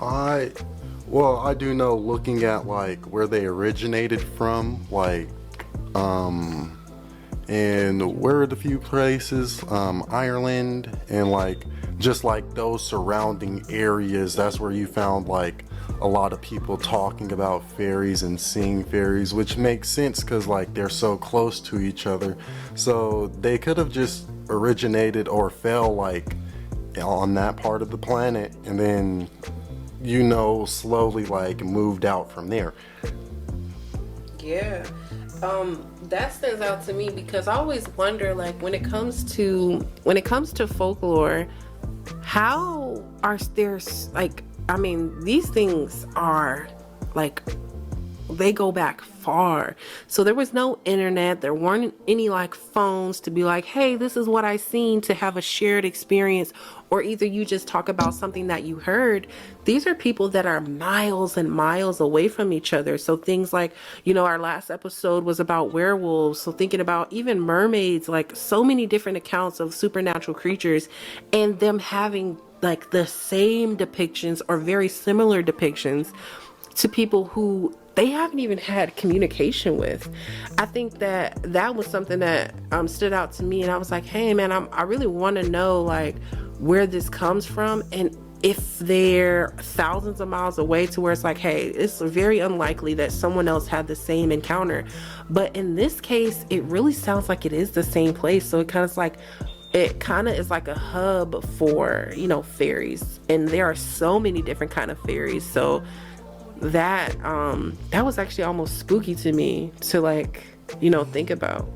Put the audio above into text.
I, well, I do know looking at like where they originated from, like, um, and where are the few places, Ireland and like just like those surrounding areas, that's where you found like a lot of people talking about fairies and seeing fairies, which makes sense because like they're so close to each other. So they could have just originated or fell like on that part of the planet and then slowly like moved out from there. Yeah. That stands out to me because I always wonder, like, when it comes to folklore, how are there like, I mean, these things are like, they go back far. So there was no internet, there weren't any like phones to be like, hey, this is what I seen, to have a shared experience, or either you just talk about something that you heard. These are people that are miles and miles away from each other. So things like, our last episode was about werewolves, so thinking about even mermaids, like so many different accounts of supernatural creatures and them having like the same depictions or very similar depictions to people who they haven't even had communication with. I think that was something that stood out to me, and I was like, hey man, I really want to know like where this comes from, and if they're thousands of miles away, to where it's like, hey, it's very unlikely that someone else had the same encounter. But in this case, it really sounds like it is the same place. So it kind of is like a hub for fairies, and there are so many different kind of fairies. So that was actually almost spooky to me to like think about.